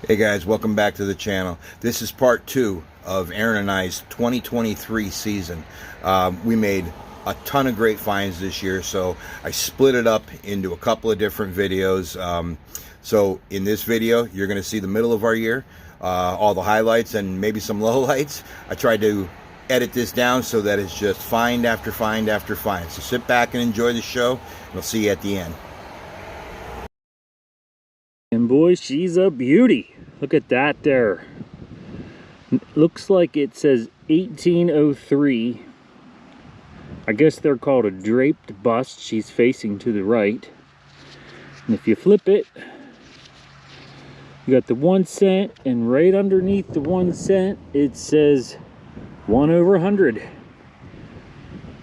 Hey guys, welcome back to the channel. This is part 2 of Aaron and I's 2023 season. We made a ton of great finds this year, so I split it up into a couple of different videos. So in this video, you're going to see the middle of our year, all the highlights and maybe some lowlights. I tried to edit this down so that it's just find after find after find. So sit back and enjoy the show, and we'll see you at the end. And boy, she's a beauty. Look at that there. Looks like it says 1803. I guess they're called a draped bust. She's facing to the right. And if you flip it, you got the 1 cent, and right underneath the 1 cent, it says 1/100.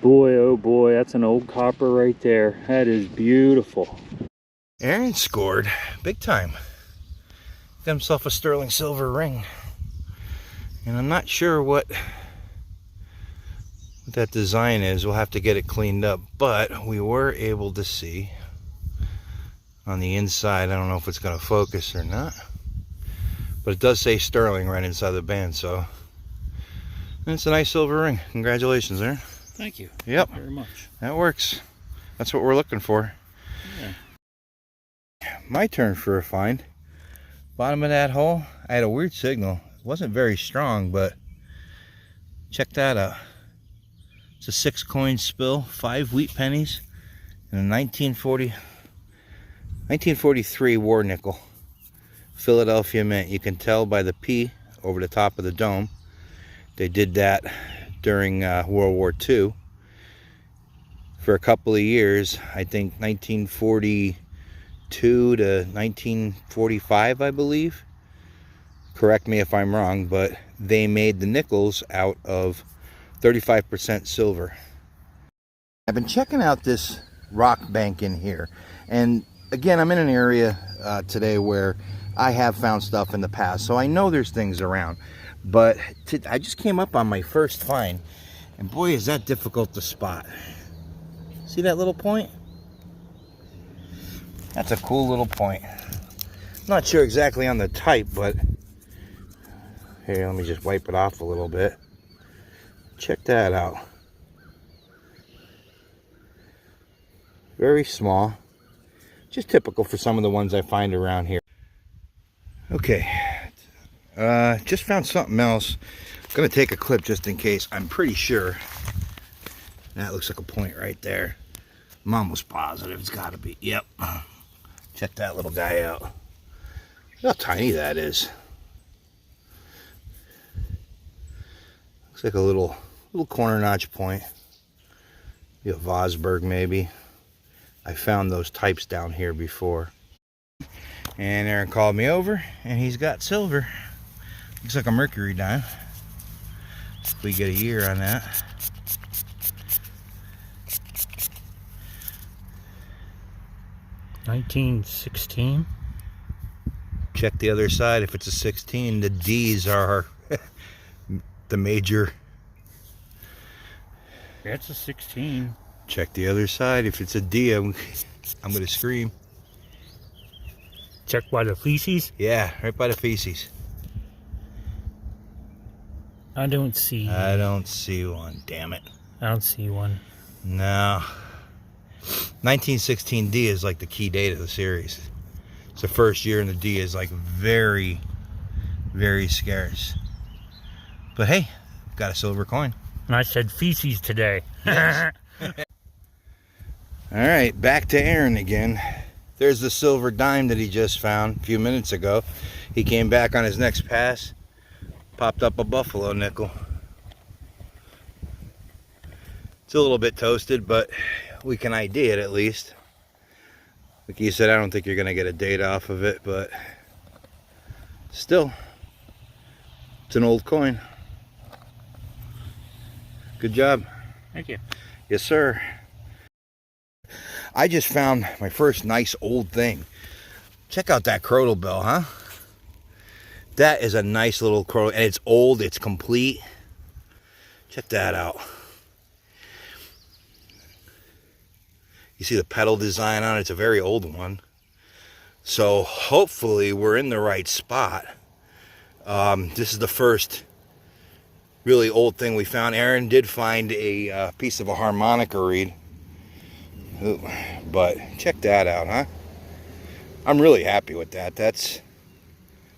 Boy, oh boy, that's an old copper right there. That is beautiful. Aaron scored big time. Got himself a sterling silver ring. And I'm not sure what that design is. We'll have to get it cleaned up. But we were able to see on the inside, I don't know if it's going to focus or not, but it does say sterling right inside the band. So and it's a nice silver ring. Congratulations, Aaron. Thank you. Yep. Thank you very much. That works. That's what we're looking for. Yeah. My turn for a find. Bottom of that hole, I had a weird signal. It wasn't very strong, but check that out. It's a 6 coin spill, 5 wheat pennies, and a 1943 war nickel. Philadelphia Mint. You can tell by the P over the top of the dome. They did that during World War II. For a couple of years, I think 1942 to 1945, I believe. Correct me if I'm wrong, but they made the nickels out of 35% silver. I've been checking out this rock bank in here, and again, I'm in an area today where I have found stuff in the past, so I know there's things around, but I just came up on my first find, and boy, is that difficult to spot. See that little point? That's a cool little point. Not sure exactly on the type, but here, let me just wipe it off a little bit. Check that out. Very small. Just typical for some of the ones I find around here. Okay. Just found something else. Gonna take a clip just in case. I'm pretty sure that looks like a point right there. I'm almost positive it's gotta be. Yep. Check that little guy out. Look how tiny that is. Looks like a little corner notch point. Be a Vosberg maybe. I found those types down here before. And Aaron called me over, and he's got silver. Looks like a mercury dime. We get a year on that. $1916. Check the other side. If it's a 16, the D's are the major. That's a 16. Check the other side. If it's a D, I'm going to scream. Check by the feces. Yeah, right by the feces. I don't see one. Damn it. I don't see one. No. 1916D is like the key date of the series. It's the first year, and the D is like very, very scarce. But hey, got a silver coin. And I said feces today. Yes. All right, back to Aaron again. There's the silver dime that he just found a few minutes ago. He came back on his next pass, popped up a buffalo nickel. It's a little bit toasted, but we can ID it at least. Like you said, I don't think you're gonna get a date off of it, but still, it's an old coin. Good job. Thank you. Yes, sir. I just found my first nice old thing. Check out that crotal bell, huh? That is a nice little crotal, and it's old, it's complete. Check that out. You see the pedal design on it. It's a very old one. So hopefully we're in the right spot. This is the first really old thing we found. Aaron did find a piece of a harmonica reed. Ooh, but check that out, huh? I'm really happy with that.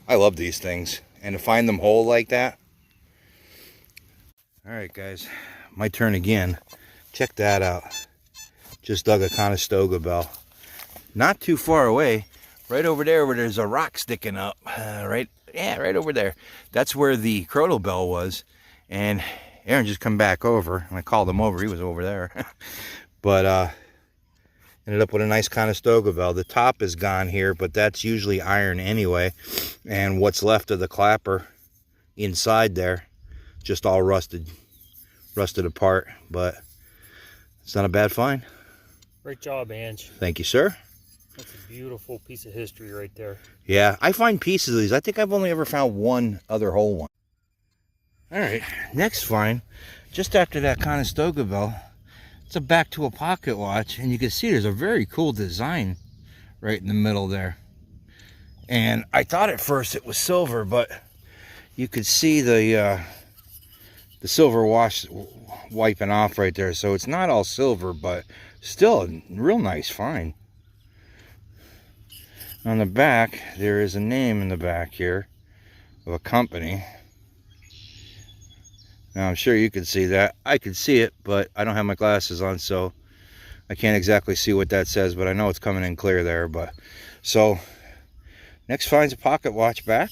I love these things. And to find them whole like that. Alright guys, my turn again. Check that out. Just dug a Conestoga bell. Not too far away. Right over there where there's a rock sticking up. Right over there. That's where the crotal bell was. And Aaron just come back over. And I called him over. He was over there. But ended up with a nice Conestoga bell. The top is gone here, but that's usually iron anyway. And what's left of the clapper inside there, just all rusted apart. But it's not a bad find. Great job, Ange. Thank you, sir. That's a beautiful piece of history right there. Yeah, I find pieces of these. I think I've only ever found one other whole one. All right, next find, just after that Conestoga bell, it's a back to a pocket watch, and you can see there's a very cool design right in the middle there. And I thought at first it was silver, but you could see the silver wash wiping off right there. So it's not all silver, but still a real nice find. On the back, there is a name in the back here of a company. Now, I'm sure you can see that. I can see it, but I don't have my glasses on, so I can't exactly see what that says, but I know it's coming in clear there. But so, next find's a pocket watch back,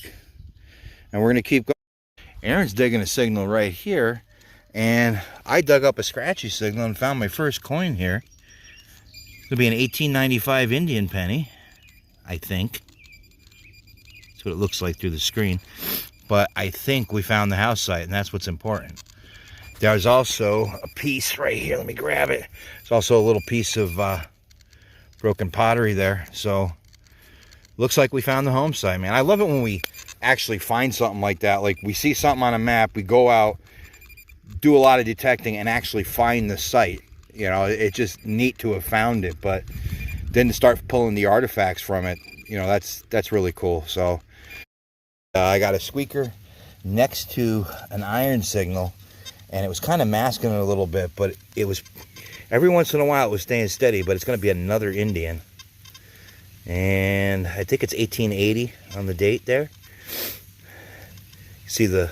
and we're going to keep going. Aaron's digging a signal right here, and I dug up a scratchy signal and found my first coin here. It'll be an 1895 Indian penny, I think. That's what it looks like through the screen. But I think we found the house site, and that's what's important. There's also a piece right here. Let me grab it. There's also a little piece of broken pottery there. So, looks like we found the home site, man. I love it when we actually find something like that. Like, we see something on a map, we go out, do a lot of detecting, and actually find the site. You know, it's just neat to have found it. But then to start pulling the artifacts from it, you know, that's really cool. So, I got a squeaker next to an iron signal, and it was kind of masking it a little bit, but it was, every once in a while it was staying steady. But it's going to be another Indian, and I think it's 1880 on the date there. You see the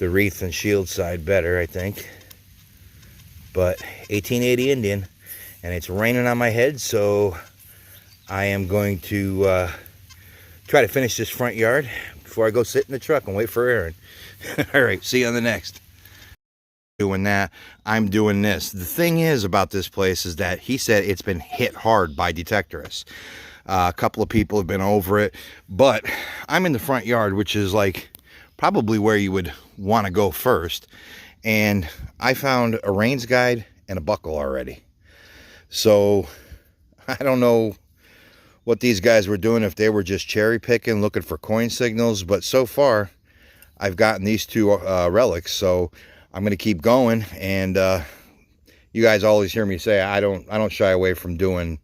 wreath and shield side better, I think, but 1880 Indian, and it's raining on my head, so I am going to try to finish this front yard before I go sit in the truck and wait for Aaron. All right, see you on the next. Doing that, I'm doing this. The thing is about this place is that he said it's been hit hard by detectorists. A couple of people have been over it, but I'm in the front yard, which is like probably where you would want to go first. And I found a Rains guide and a buckle already. So I don't know what these guys were doing, if they were just cherry picking, looking for coin signals. But so far, I've gotten these two relics. So I'm going to keep going. And you guys always hear me say I don't shy away from doing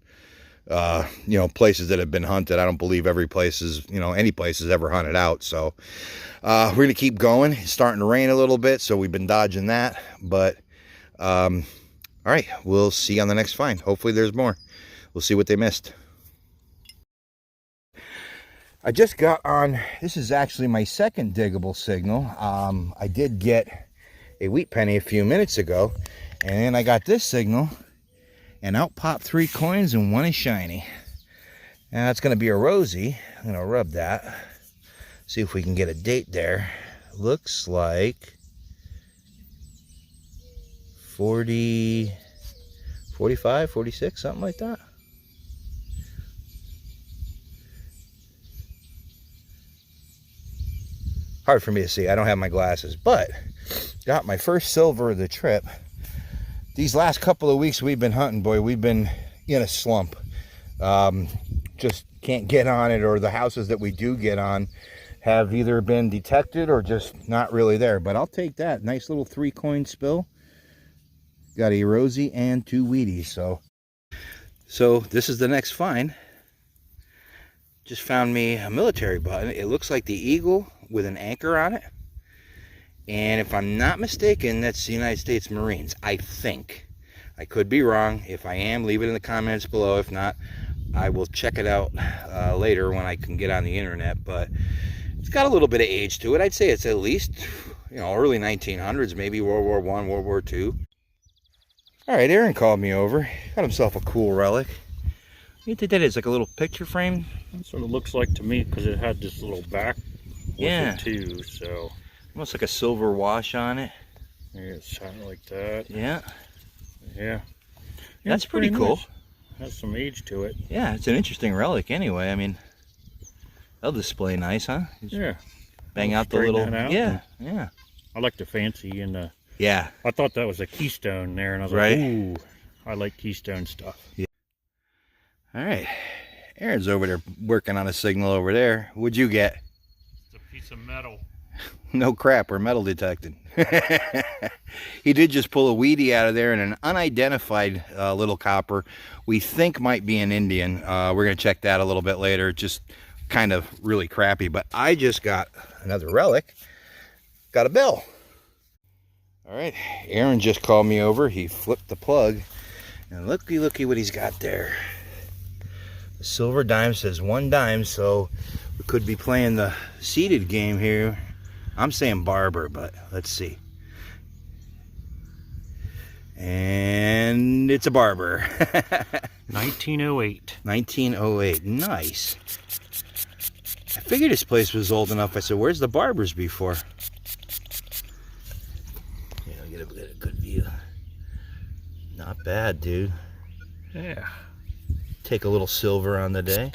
you know, places that have been hunted. I don't believe every place is, you know, any place is ever hunted out. So we're going to keep going. It's starting to rain a little bit, so we've been dodging that. But all right, we'll see you on the next find. Hopefully there's more. We'll see what they missed. I just got on, this is actually my second diggable signal. I did get a wheat penny a few minutes ago, and then I got this signal, and out popped 3 coins and 1 is shiny. Now that's going to be a rosy. I'm going to rub that, see if we can get a date there. Looks like 40, 45, 46, something like that. Hard for me to see. I don't have my glasses, but got my first silver of the trip. These last couple of weeks we've been hunting, boy, we've been in a slump. Just can't get on it, or the houses that we do get on have either been detected or just not really there. But I'll take that. Nice little 3 coin spill. Got a rosy and 2 wheaties. So this is the next find. just found me a military button. It looks like the eagle with an anchor on it. And if I'm not mistaken, that's the United States Marines, I think. I could be wrong. If I am, leave it in the comments below. If not, I will check it out later when I can get on the internet. But it's got a little bit of age to it. I'd say it's at least, you know, early 1900s, maybe World War I, World War II. All right, Aaron called me over. Got himself a cool relic. What do you think that is? Like a little picture frame? That's what it looks like to me, because it had this little back with it too, so. Almost like a silver wash on it. Yeah, it's kind of like that. Yeah. Yeah. That's pretty cool. Nice. Has some age to it. Yeah, it's an interesting relic anyway. I mean, they'll display nice, huh? Just yeah. Bang out the little. Yeah, yeah. I like the fancy and the. Yeah. I thought that was a keystone there, and I was right. like, ooh, I like keystone stuff. Yeah. All right. Aaron's over there working on a signal over there. What'd you get? It's a piece of metal. No crap, we're metal detected. He did just pull a weedy out of there and an unidentified little copper we think might be an Indian. We're going to check that a little bit later. Just kind of really crappy. But I just got another relic. Got a bill. All right, Aaron just called me over. He flipped the plug. And looky what he's got there. The silver dime says 1 dime, so we could be playing the seated game here. I'm saying barber, but let's see. And it's a barber. 1908. 1908. Nice. I figured this place was old enough. I said, where's the barbers before? Yeah, I'll get a good view. Not bad, dude. Yeah. Take a little silver on the day.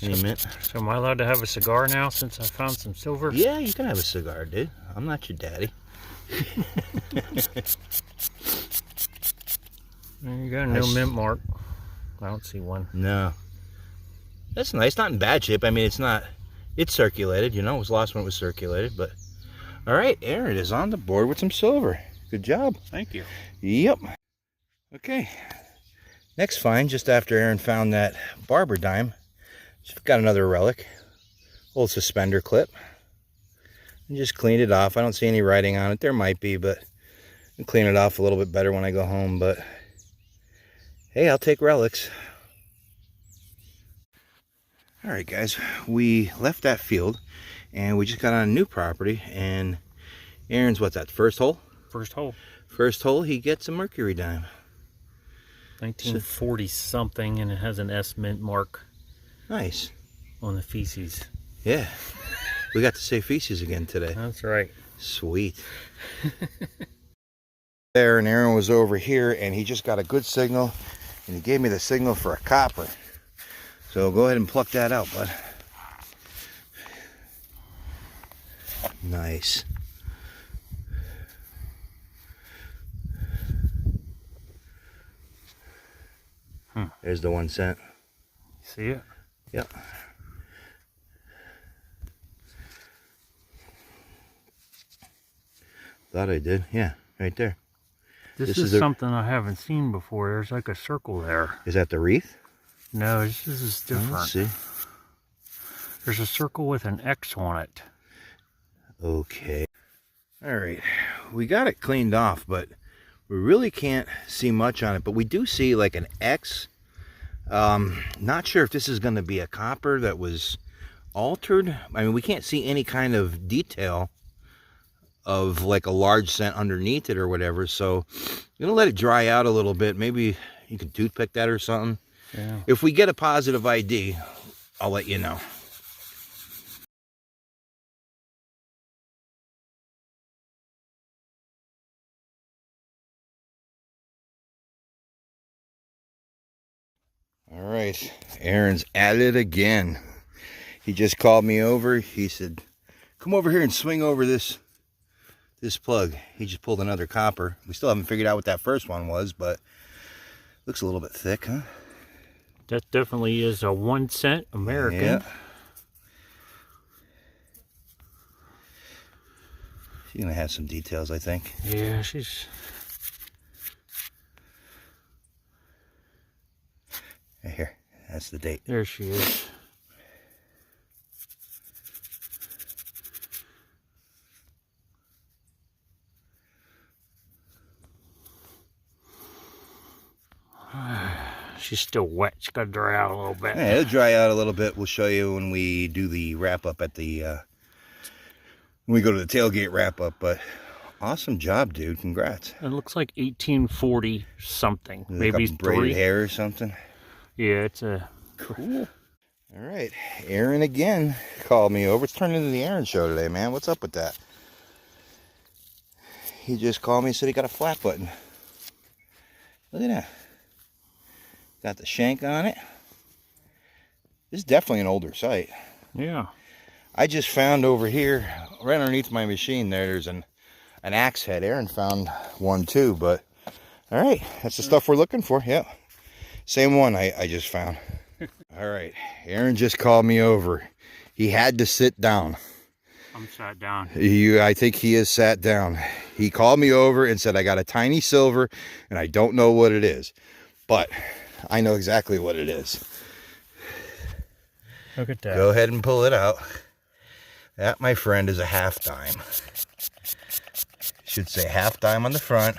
Any mint. So am I allowed to have a cigar now since I found some silver? Yeah, you can have a cigar, dude. I'm not your daddy. There you go, no mint mark. I don't see one. No. That's nice. Not in bad shape. I mean, it's circulated, you know. It was lost when it was circulated, but all right, Aaron is on the board with some silver. Good job. Thank you. Yep. Okay. Next find, just after Aaron found that barber dime, just got another relic. Old suspender clip. And just cleaned it off. I don't see any writing on it. There might be, but I'll clean it off a little bit better when I go home. But hey, I'll take relics. All right, guys, we left that field and we just got on a new property. And Aaron's, what's that, first hole? First hole. First hole, he gets a mercury dime. 1940 something, and it has an S mint mark. Nice. On the feces. Yeah. We got to say feces again today. That's right. Sweet. There, and Aaron was over here, and he just got a good signal, and he gave me the signal for a copper. So go ahead and pluck that out, bud. Nice. There's the 1 cent. See it? Yep. Thought I did. Yeah, right there. This is something I haven't seen before. There's like a circle there. Is that the wreath? No, this is different. Let's see. There's a circle with an X on it. Okay. All right. We got it cleaned off, but we really can't see much on it. But we do see like an X. Not sure if this is going to be a copper that was altered. I mean, we can't see any kind of detail of like a large cent underneath it or whatever. So I'm going to let it dry out a little bit. Maybe you can toothpick that or something. Yeah. If we get a positive ID, I'll let you know. All right, Aaron's at it again. He just called me over. He said, come over here and swing over this plug. He just pulled another copper. We still haven't figured out what that first one was, but looks a little bit thick, huh? That definitely is a 1 cent American. Yeah. She's gonna have some details, I think. Yeah, she's... Right here, that's the date. There she is. She's still wet. She's got to dry out a little bit. Yeah, it'll dry out a little bit. We'll show you when we do the wrap up at the when we go to the tailgate wrap up. But awesome job, dude. Congrats. It looks like 1840 something. Maybe like braided hair or something. Yeah, it's a cool. All right, Aaron again called me over. It's turned into the Aaron show today, man. What's up with that? He just called me and said he got a flat button. Look at that. Got the shank on it. This is definitely an older site. Yeah. I just found over here, right underneath my machine there's an axe head. Aaron found one too, but all right, that's the stuff we're looking for. Yep. Same one I just found. All right, Aaron just called me over. He had to sit down. I'm sat down. I think he is sat down. He called me over and said, I got a tiny silver and I don't know what it is, but I know exactly what it is. Look at that. Go ahead and pull it out. That, my friend, is a half dime. Should say half dime on the front,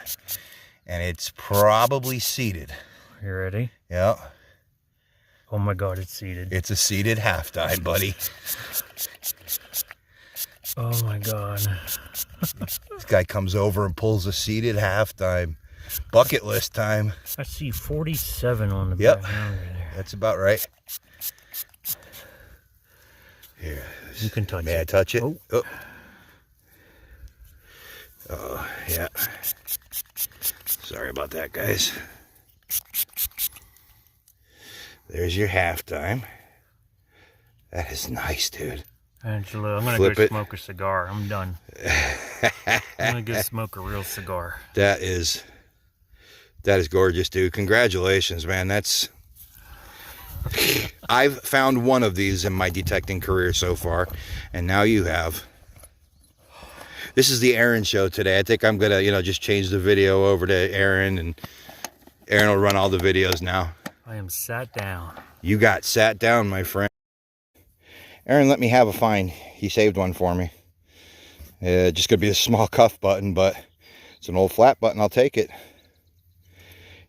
and it's probably seated. You ready? Yeah. Oh my God, it's seated. It's a seated half dime, buddy. Oh my God. This guy comes over and pulls a seated half dime. Bucket list time. I see 47 on the Yep. back. There. That's about right. Here. You can touch it. May I touch it? Oh. Oh. Oh, yeah. Sorry about that, guys. There's your half dime. That is nice, dude. Angela, I'm going to go smoke a cigar. I'm done. I'm going to go smoke a real cigar. That is gorgeous, dude. Congratulations, man. I've found one of these in my detecting career so far, and now you have. This is the Aaron show today. I think I'm gonna, just change the video over to Aaron, and Aaron will run all the videos now. I am sat down. You got sat down, my friend. Aaron let me have a find. He saved one for me. Just gonna be a small cuff button, but it's an old flat button. I'll take it.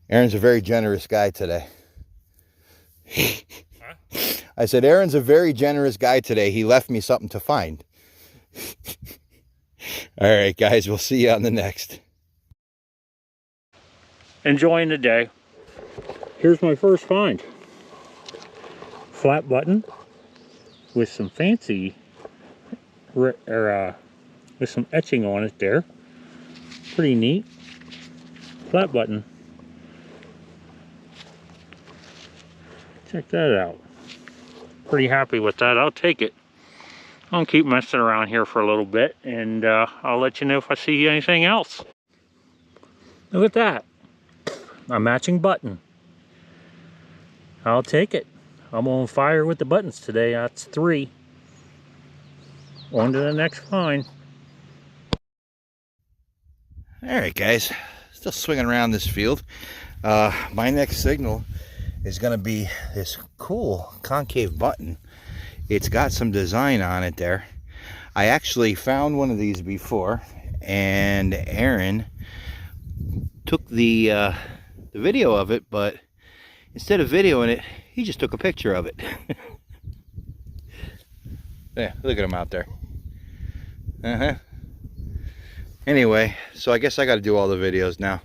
Aaron's a very generous guy today. Huh? I said, Aaron's a very generous guy today. He left me something to find. All right, guys, we'll see you on the next. Enjoying the day. Here's my first find. Flat button with some fancy, with some etching on it there. Pretty neat. Flat button. Check that out. Pretty happy with that. I'll take it. I'll keep messing around here for a little bit, and I'll let you know if I see anything else. Look at that. A matching button. I'll take it. I'm on fire with the buttons today. That's 3. On to the next find. All right, guys. Still swinging around this field. My next signal is going to be this cool concave button. It's got some design on it there. I actually found one of these before, and Aaron took the video of it, but instead of videoing it, he just took a picture of it. Yeah, look at him out there. Anyway, so I guess I got to do all the videos now.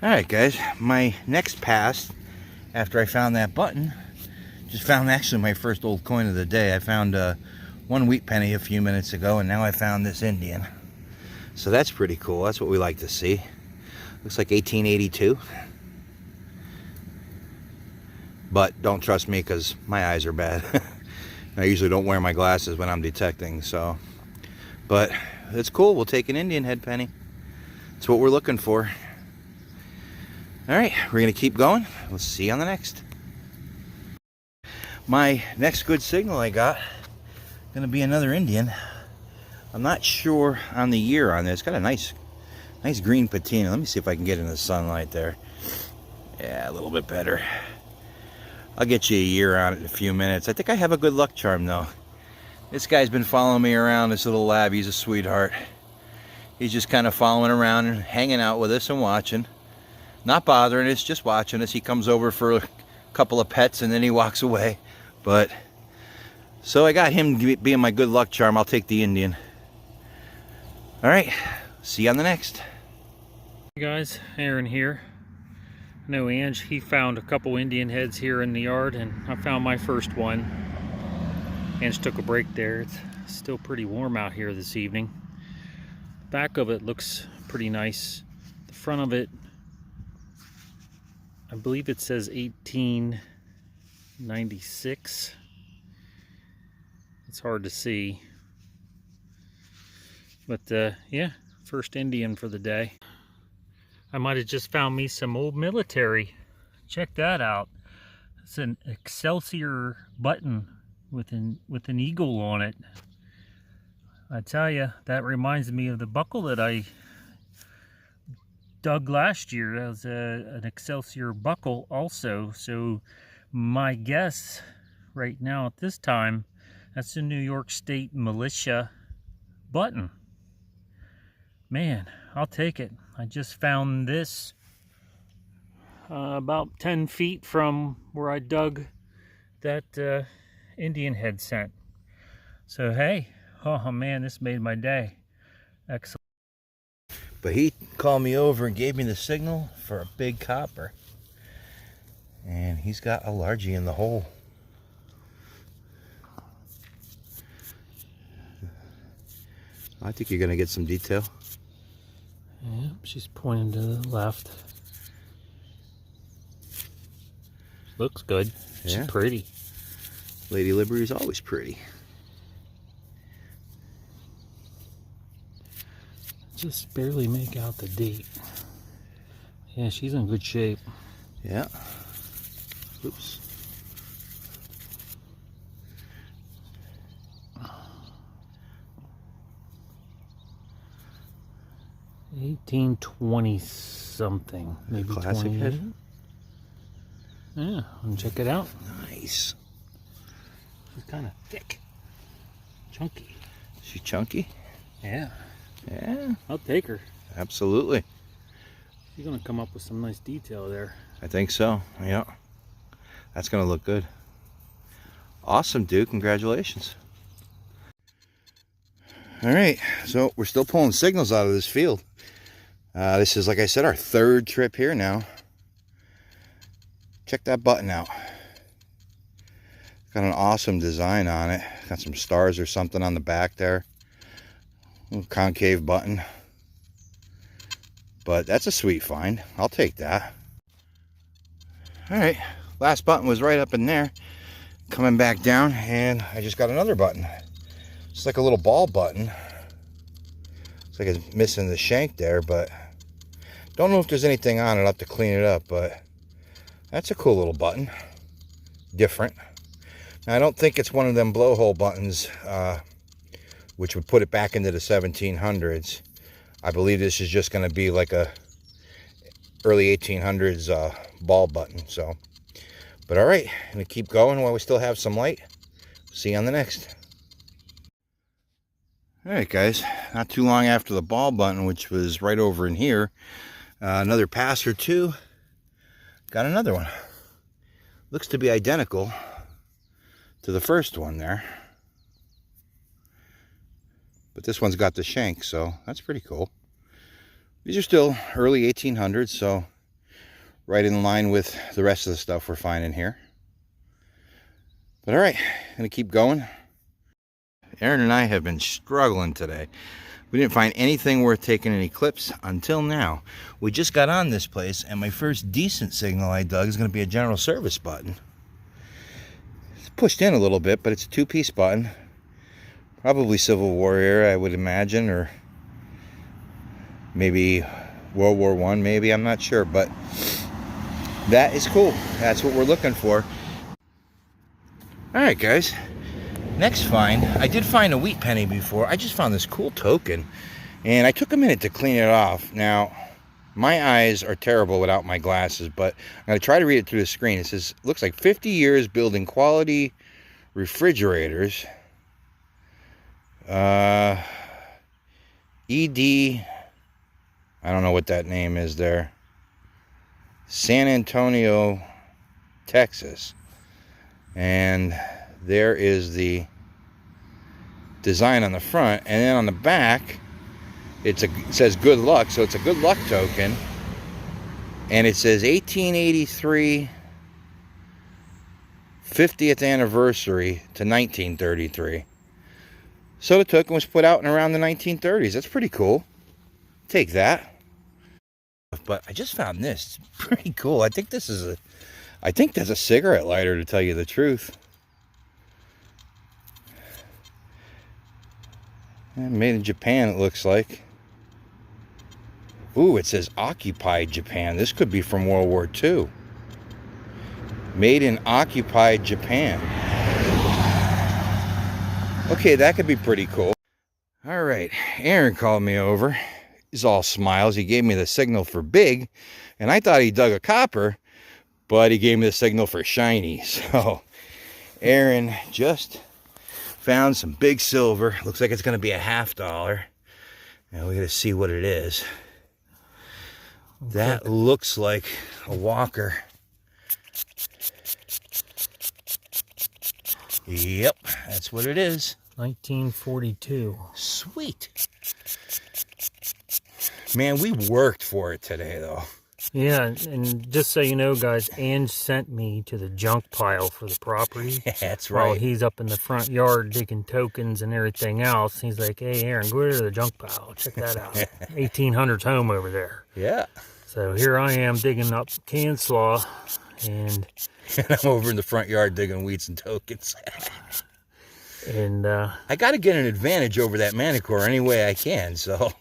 Alright, guys, my next pass after I found that button, just found actually my first old coin of the day. I found one wheat penny a few minutes ago, and now I found this Indian. So that's pretty cool. That's what we like to see. Looks like 1882. But don't trust me because my eyes are bad. I usually don't wear my glasses when I'm detecting, so. But it's cool. We'll take an Indian head penny. That's what we're looking for. All right, we're going to keep going. We'll see you on the next. My next good signal I got, going to be another Indian. I'm not sure on the year on this. It's got a nice green patina. Let me see if I can get in the sunlight there. Yeah, a little bit better. I'll get you a year on it in a few minutes. I think I have a good luck charm though. This guy's been following me around, this little lab. He's a sweetheart. He's just kind of following around and hanging out with us and watching. not bothering us, just watching us. He comes over for a couple of pets and then he walks away. But so I got him being my good luck charm. I'll take the Indian. All right, see you on the next. Hey guys, Aaron here. I know Ange, he found a couple Indian heads here in the yard, and I found my first one. Ange took a break there. It's still pretty warm out here this evening. The back of it looks pretty nice. The front of it, I believe it says 1896. It's hard to see. But yeah, first Indian for the day. I might have just found me some old military. Check that out. It's an Excelsior button with an eagle on it. I tell you, that reminds me of the buckle that I dug last year. That was an Excelsior buckle also. So my guess right now at this time, that's a New York State militia button. Man, I'll take it. I just found this about 10 feet from where I dug that Indian head scent. So hey, oh man, this made my day. Excellent. But he called me over and gave me the signal for a big copper. And he's got a largie in the hole. I think you're gonna get some detail. Yeah, she's pointing to the left. Looks good. She's pretty. Lady Liberty is always pretty. Just barely make out the date. Yeah, she's in good shape. Yeah. Oops. $1820 something, maybe Classic 28. head. Yeah, and check it out. Nice. She's kind of thick, chunky. She chunky? Yeah. Yeah. I'll take her. Absolutely. She's gonna come up with some nice detail there. I think so. Yeah. That's gonna look good. Awesome, dude. Congratulations. All right. So we're still pulling signals out of this field. This is, like I said, our third trip here now. Check that button out. Got an awesome design on it. Got some stars or something on the back there. Little concave button. But that's a sweet find. I'll take that. All right. Last button was right up in there. Coming back down, and I just got another button. It's like a little ball button. Looks like it's missing the shank there, but don't know if there's anything on it. I'll have to clean it up, but that's a cool little button. Different. Now, I don't think it's one of them blowhole buttons, which would put it back into the 1700s. I believe this is just going to be like a early 1800s ball button. So, but all right, I'm going to keep going while we still have some light. See you on the next. All right, guys, not too long after the ball button, which was right over in here, another pass or two, got another one. Looks to be identical to the first one there. But this one's got the shank, so that's pretty cool. These are still early 1800s, so right in line with the rest of the stuff we're finding here. But all right, gonna keep going. Aaron and I have been struggling today. We didn't find anything worth taking any clips until now. We just got on this place, and my first decent signal I dug is going to be a general service button. It's pushed in a little bit, but it's a two-piece button. Probably Civil War era, I would imagine, or maybe World War I, maybe, I'm not sure, but that is cool. That's what we're looking for. All right, guys. Next find, I did find a wheat penny before. I just found this cool token, and I took a minute to clean it off. Now, my eyes are terrible without my glasses, but I'm going to try to read it through the screen. It says, looks like 50 years building quality refrigerators. ED, I don't know what that name is there. San Antonio, Texas. And there is the design on the front, and then on the back it says good luck, so it's a good luck token, and it says 1883 50th anniversary to 1933. So the token was put out in around the 1930s. That's pretty cool. Take that. But I just found this. It's pretty cool. I think that's a cigarette lighter, to tell you the truth. Made in Japan, it looks like. Ooh, it says occupied Japan. This could be from World War II. Made in occupied Japan. Okay, that could be pretty cool. All right, Aaron called me over. He's all smiles. He gave me the signal for big, and I thought he dug a copper, but he gave me the signal for shiny. So Aaron just found some big silver. Looks like it's going to be a $50. Now we got to see what it is. Okay. That looks like a Walker. Yep, that's what it is. 1942. Sweet. Man, we worked for it today, though. Yeah, and just so you know, guys, Ange sent me to the junk pile for the property. That's right. While he's up in the front yard digging tokens and everything else. He's like, hey, Aaron, go to the junk pile. Check that out. 1800s home over there. Yeah. So here I am digging up can slaw, and I'm over in the front yard digging weeds and tokens. And I got to get an advantage over that manicure any way I can, so...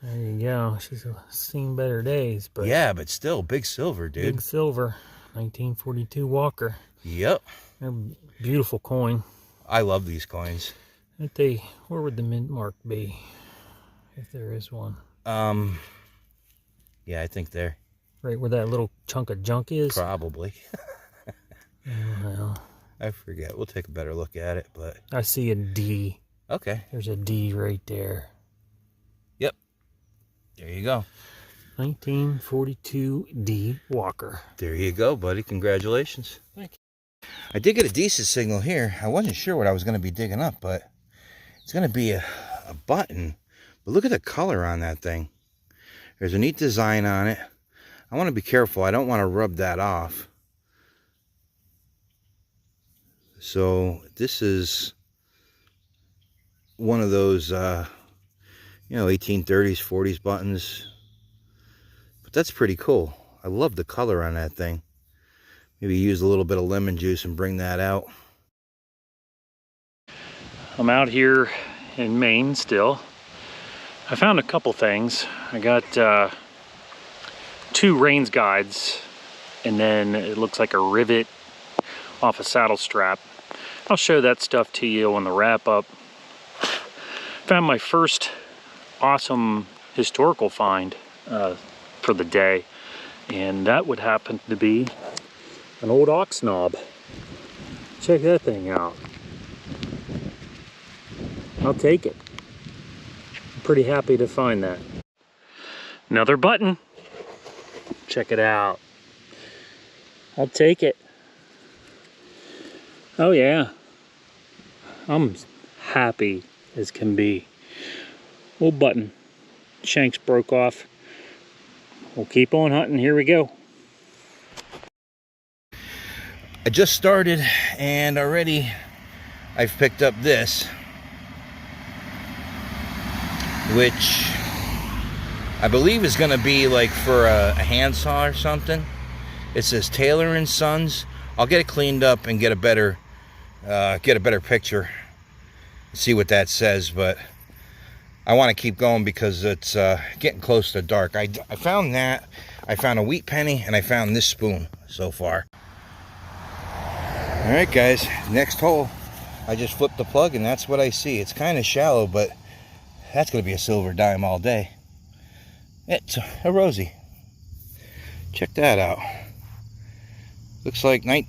There you go. She's seen better days, but yeah, but still, big silver, dude. Big silver, 1942 Walker. Yep. They're a beautiful coin. I love these coins. Where would the mint mark be, if there is one? Yeah, I think there. Right where that little chunk of junk is. Probably. Well, I forget. We'll take a better look at it, but I see a D. Okay. There's a D right there. Yep. There you go. 1942 D Walker. There you go, buddy. Congratulations. Thank you. I did get a decent signal here. I wasn't sure what I was going to be digging up, but it's going to be a button. But look at the color on that thing. There's a neat design on it. I want to be careful. I don't want to rub that off. So this is one of those, 1830s, 40s buttons. But that's pretty cool. I love the color on that thing. Maybe use a little bit of lemon juice and bring that out. I'm out here in Maine still. I found a couple things. I got 2 Rains guides, and then it looks like a rivet off a saddle strap. I'll show that stuff to you on the wrap up. Found my first awesome historical find for the day, and that would happen to be an old ox knob. Check that thing out. I'll take it. I'm pretty happy to find that. Another button. Check it out. I'll take it. Oh yeah. I'm happy as can be. Old button. Shanks broke off. We'll keep on hunting. Here we go. I just started and already I've picked up this, which I believe is going to be like for a handsaw or something. It says Taylor & Sons. I'll get it cleaned up and get a better picture, see what that says, but I want to keep going because it's getting close to dark. I found that. I found a wheat penny and I found this spoon so far. All right, guys, next hole. I just flipped the plug and that's what I see. It's kind of shallow, but that's going to be a silver dime all day. It's a Rosie. Check that out. Looks like I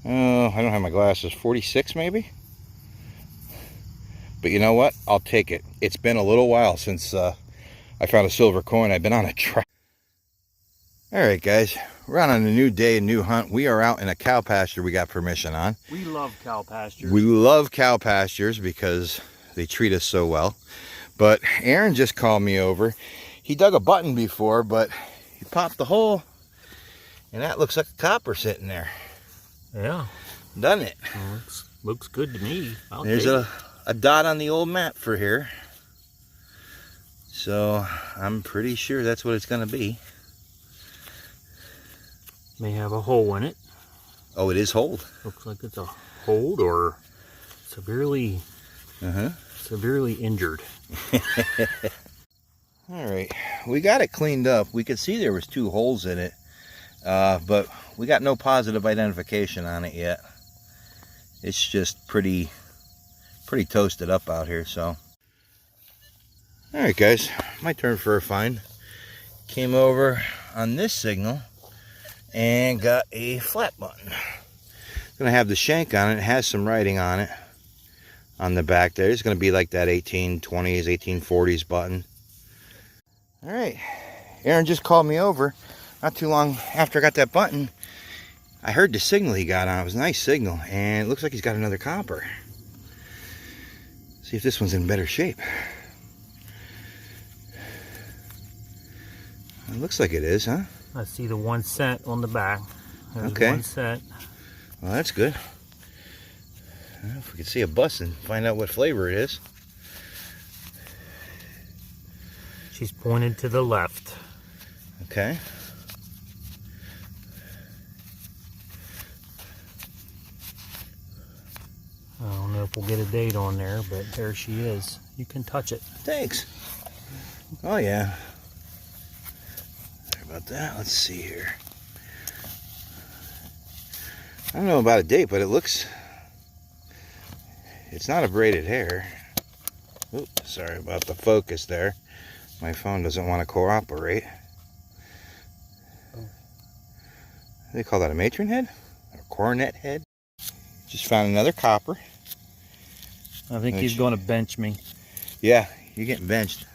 don't have my glasses, 46 maybe? But you know what? I'll take it. It's been a little while since I found a silver coin. I've been on a track. All right, guys, we're out on a new day, a new hunt. We are out in a cow pasture we got permission on. We love cow pastures. We love cow pastures because they treat us so well. But Aaron just called me over. He dug a button before, but he popped the hole, and that looks like a copper sitting there. Yeah. Doesn't it? Well, looks good to me. There's a dot on the old map for here. So I'm pretty sure that's what it's going to be. May have a hole in it. Oh, it is holed. Looks like it's a hold or severely injured. All right, we got it cleaned up. We could see there was 2 holes in it, but we got no positive identification on it yet. It's just pretty toasted up out here. So, all right, guys, my turn for a find. Came over on this signal and got a flat button. It's gonna have the shank on it. It has some writing on it on the back there. It's gonna be like that 1820s, 1840s button. All right, Aaron just called me over not too long after I got that button. I heard the signal he got on. It was a nice signal, and it looks like he's got another copper. See if this one's in better shape. It looks like it is, huh? I see the 1 cent on the back. There's Okay. 1 cent. Well, that's good. If we could see a bus and find out what flavor it is. She's pointed to the left. Okay. I don't know if we'll get a date on there, but there she is. You can touch it. Thanks. Oh, yeah. Sorry about that. Let's see here. I don't know about a date, but it's not a braided hair. Oops, sorry about the focus there. My phone doesn't want to cooperate. They call that a matron head? Or cornet head? Just found another copper. I think he's going to bench me. Yeah, you're getting benched.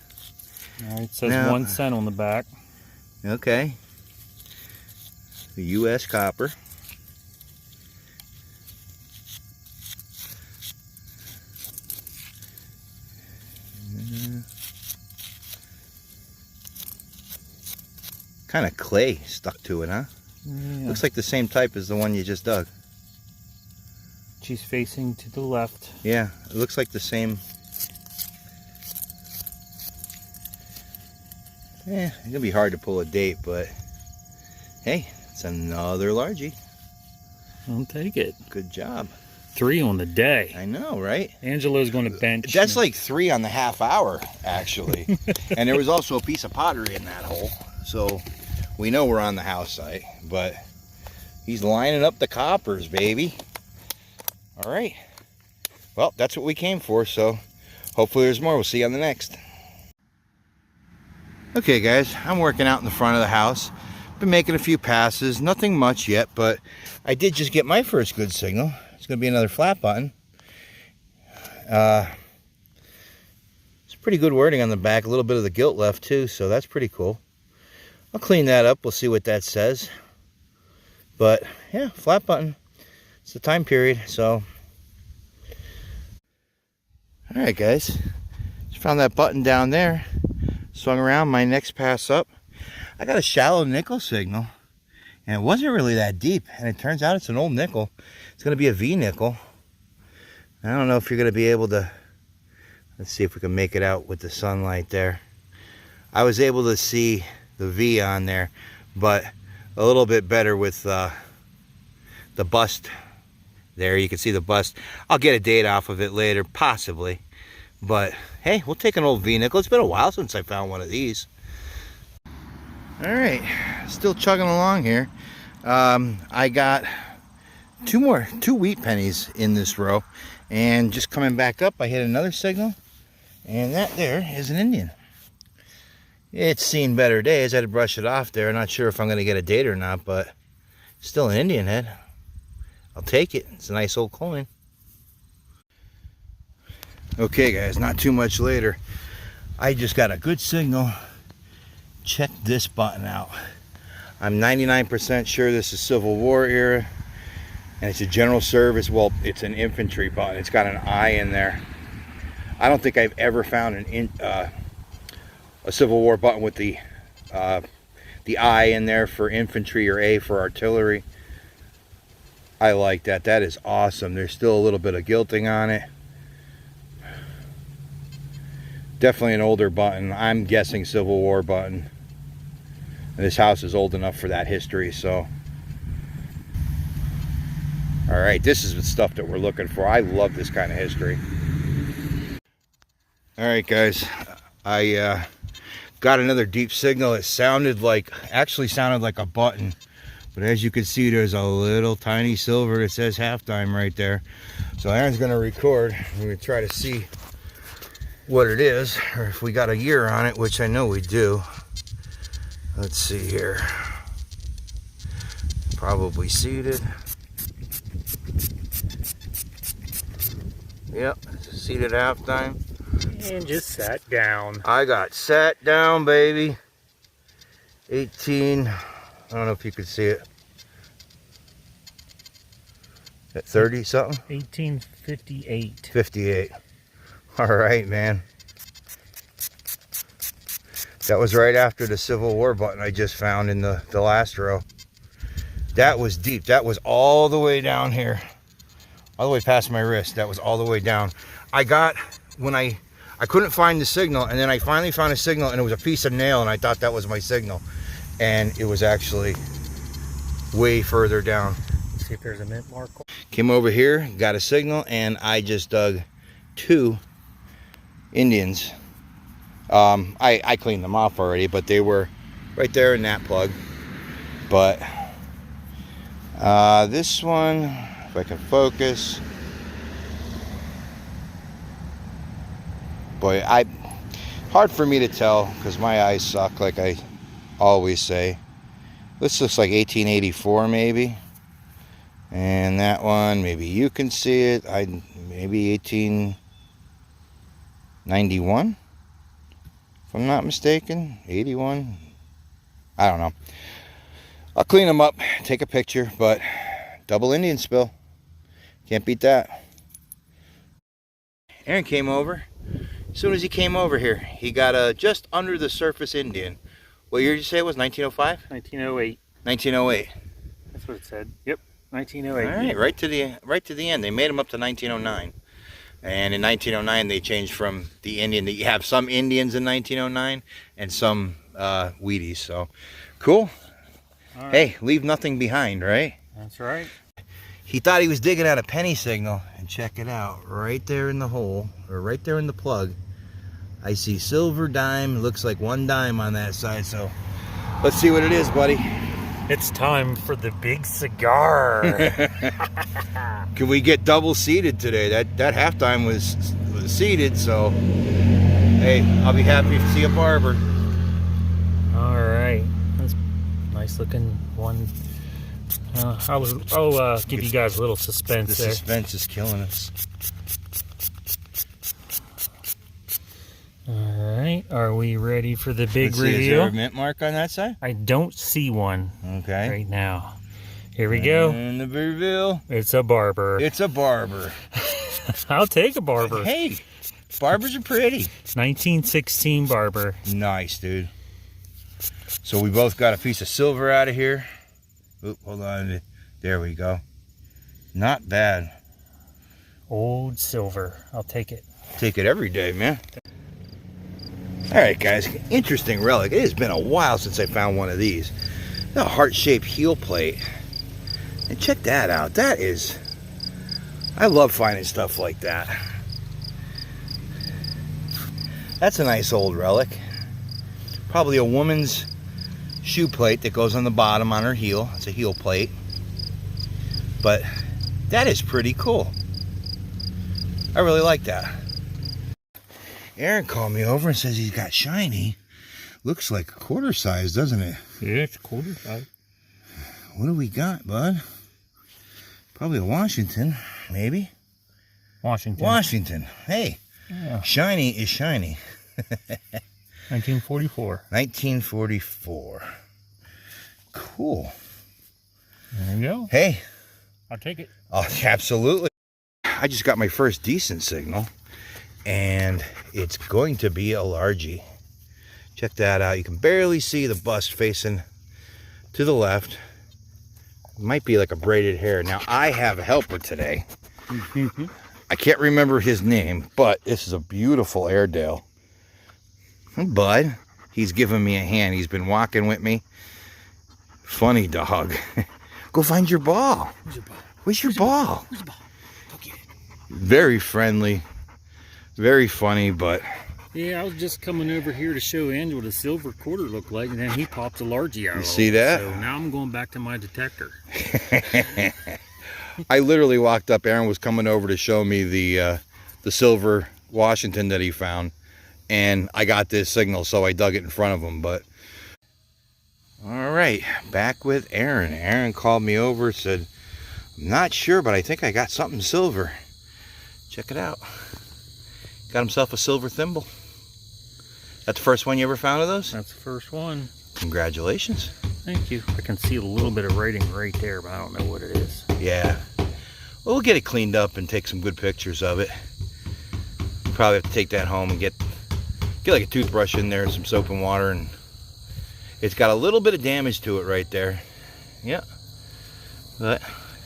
All right, it says Now, 1 cent on the back. Okay. The U.S. copper. Kind of clay stuck to it, huh? Yeah. Looks like the same type as the one you just dug. She's facing to the left. Yeah, it looks like the same. Yeah, it's gonna be hard to pull a date, but hey, it's another largie. I'll take it. Good job. 3 on the day. I know, right? Angela's going to bench. That's like 3 on the half hour, actually. And there was also a piece of pottery in that hole, so we know we're on the house site. But he's lining up the coppers, baby. All right. Well, that's what we came for, so hopefully there's more. We'll see you on the next. Okay, guys, I'm working out in the front of the house. Been making a few passes, nothing much yet, but I did just get my first good signal. It's going to be another flat button. It's pretty good wording on the back, a little bit of the gilt left too, so that's pretty cool. I'll clean that up, we'll see what that says. But yeah, flat button. It's the time period, so. All right, guys, just found that button down there. Swung around my next pass up. I got a shallow nickel signal, and it wasn't really that deep, and it turns out it's an old nickel. It's going to be a V nickel. I don't know if you're going to be able to. Let's see if we can make it out with the sunlight there. I was able to see the V on there, but a little bit better with the bust there. You can see the bust. I'll get a date off of it later, possibly. But hey, we'll take an old V nickel. It's been a while since I found one of these. All right, still chugging along here. I got two wheat pennies in this row, and just coming back up, I hit another signal, and that there is an Indian. It's seen better days. I had to brush it off there. I'm not sure if I'm going to get a date or not, but still an Indian head. I'll take it. It's a nice old coin. Okay, guys, not too much later. I just got a good signal. Check this button out. I'm 99% sure this is Civil War era, and it's a general service. Well, it's an infantry button. It's got an I in there. I don't think I've ever found a Civil War button with the I in there for infantry or A for artillery. I like that. That is awesome. There's still a little bit of gilting on it. Definitely an older button. I'm guessing Civil War button. And this house is old enough for that history, so. All right, this is the stuff that we're looking for. I love this kind of history. All right, guys. I got another deep signal. It actually sounded like a button. But as you can see, there's a little tiny silver that says halftime right there. So Aaron's gonna record. We're gonna try to see what it is, or if we got a year on it, which I know we do. Let's see here. Probably seated. Yep, seated halftime. And just sat down. I got sat down, baby. 18. I don't know if you could see it. At 30 something? 1858. 58. All right, man. That was right after the Civil War button I just found in the last row. That was deep. That was all the way down here. All the way past my wrist. That was all the way down. I couldn't find the signal, and then I finally found a signal, and it was a piece of nail, and I thought that was my signal. And it was actually way further down. Let's see if there's a mint mark. Came over here, got a signal, and I just dug 2 Indians. I cleaned them off already, but they were right there in that plug. But this one, if I can focus. Boy, hard for me to tell because my eyes suck, like I always say. This looks like 1884 maybe. And that one, maybe you can see it. Maybe 1891, if I'm not mistaken. 81. I don't know. I'll clean them up, take a picture, but double Indian spill. Can't beat that. Aaron came over. As soon as he came over here, he got a just under the surface Indian. What year did you say it was? 1905? 1908. 1908. That's what it said. Yep. 1908. All right, right to the end. They made them up to 1909, and in 1909 they changed from the Indian. You have some Indians in 1909 and some Wheaties. So cool. All right. Hey, leave nothing behind, right? That's right. He thought he was digging out a penny signal, and check it out. Right there in the hole, or right there in the plug, I see silver dime. It looks like 1 dime on that side. So let's see what it is, buddy. It's time for the big cigar. Can we get double seated today? That halftime was seated, so hey, I'll be happy to see a barber. All right, that's a nice looking one. I'll give you guys a little suspense The there. suspense is killing us. All right, are we ready for the big Let's see, is reveal? there a mint mark on that side? I don't see one Okay. right now. Here we go. And the reveal. It's a barber. It's a barber. I'll take a barber. Hey, barbers are pretty. 1916 barber. Nice, dude. So we both got a piece of silver out of here. Oop, hold on. There we go. Not bad. Old silver. I'll take it. Take it every day, man. All right, guys. Interesting relic. It has been a while since I found one of these. A heart-shaped heel plate. And check that out. That is... I love finding stuff like that. That's a nice old relic. Probably a woman's shoe plate that goes on the bottom on her heel. It's a heel plate. But that is pretty cool. I really like that. Aaron called me over and says he's got shiny. Looks like a quarter size, doesn't it? Yeah, it's quarter size. What do we got, bud? Probably a Washington, maybe. Washington. Washington. Hey, Yeah. shiny is shiny. 1944. 1944. Cool. There you go. Hey. I'll take it. Oh, absolutely. I just got my first decent signal, and it's going to be a largie. Check that out. You can barely see the bust facing to the left. It might be like a braided hair. Now, I have a helper today. I can't remember his name, but this is a beautiful Airedale. Bud, he's giving me a hand. He's been walking with me. Funny dog. Go find your ball. Where's your ball? Where's your ball? Where's the ball? Go get it. Very friendly. Very funny, but... Yeah, I was just coming over here to show Angel what a silver quarter looked like, and then he pops a largie out. You see that? So now I'm going back to my detector. I literally walked up. Aaron was coming over to show me the silver Washington that he found, and I got this signal, so I dug it in front of him. But all right, back with Aaron. Aaron called me over, said, "I'm not sure, but I think I got something silver." Check it out. Got himself a silver thimble. That's the first one you ever found of those? That's the first one. Congratulations. Thank you. I can see a little bit of writing right there, but I don't know what it is. Yeah. Well, we'll get it cleaned up and take some good pictures of it. Probably have to take that home and get like a toothbrush in there and some soap and water, and it's got a little bit of damage to it right there. Yeah. But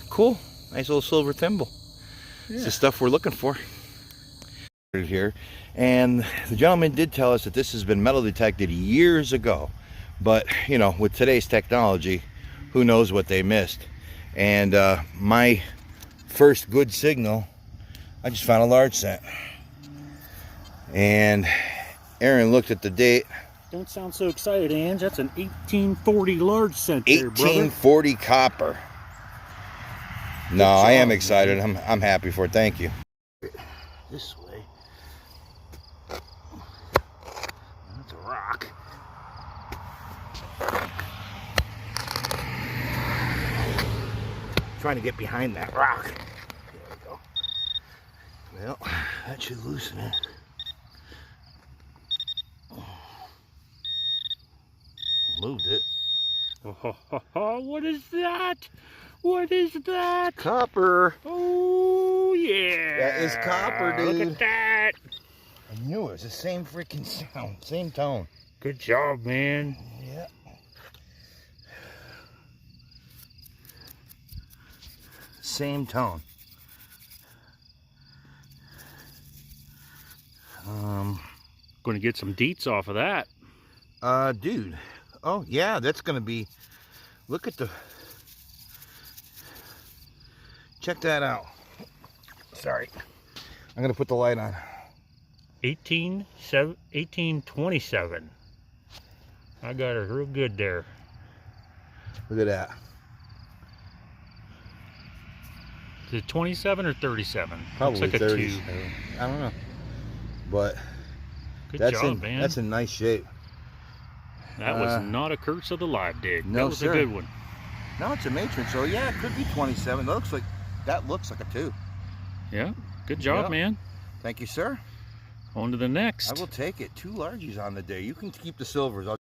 cool. Nice little silver thimble. Yeah. It's the stuff we're looking for. Here. And the gentleman did tell us that this has been metal detected years ago. But, you know, with today's technology, who knows what they missed. And my first good signal, I just found a large cent. And Aaron looked at the date. Don't sound so excited, Ange. That's an 1840 large cent there, brother. 1840 copper. No, I am excited. I'm happy for it. Thank you. This way. That's a rock. Trying to get behind that rock. There we go. Well, that should loosen it. Moved it. Oh, what is that? What is that? Copper. Oh, yeah. That is copper, dude. Look at that. I knew it was the same freaking sound, same tone. Good job, man. Yeah. Same tone. Going to get some deets off of that. Dude. Oh, yeah, that's going to be... Look at the... Check that out. Sorry. I'm going to put the light on. 1827. I got it real good there. Look at that. Is it 27 or 37? Probably looks like 30. A 2. I don't know. But good that's job, man. That's in nice shape. That was not a curse of the live dig. No, that was sir. a good one. No, it's a matron, so yeah, it could be 27. That looks like a 2. Yeah, good job, Yeah. man. Thank you, sir. On to the next. I will take it. 2 largies on the day. You can keep the silvers. All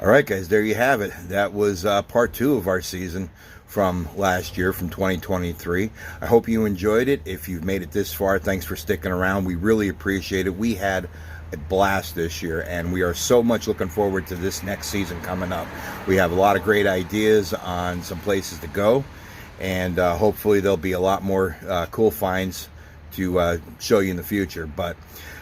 right, guys, there you have it. That was part 2 of our season from last year, from 2023. I hope you enjoyed it. If you've made it this far, thanks for sticking around. We really appreciate it. We had a blast this year, and we are so much looking forward to this next season coming up. We have a lot of great ideas on some places to go, and hopefully there'll be a lot more cool finds to show you in the future. But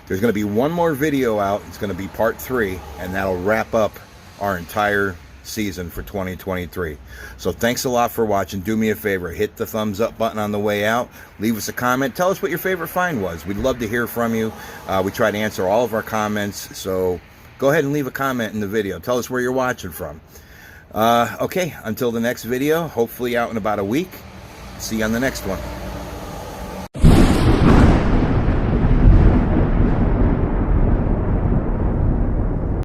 there's going to be one more video out. It's going to be part 3, and that'll wrap up our entire season for 2023. So thanks a lot for watching. Do me a favor, hit the thumbs up button on the way out, leave us a comment, tell us what your favorite find was. We'd love to hear from you. We try to answer all of our comments, so go ahead and leave a comment in the video. Tell us where you're watching from. Okay, until the next video, hopefully out in about a week. See you on the next one.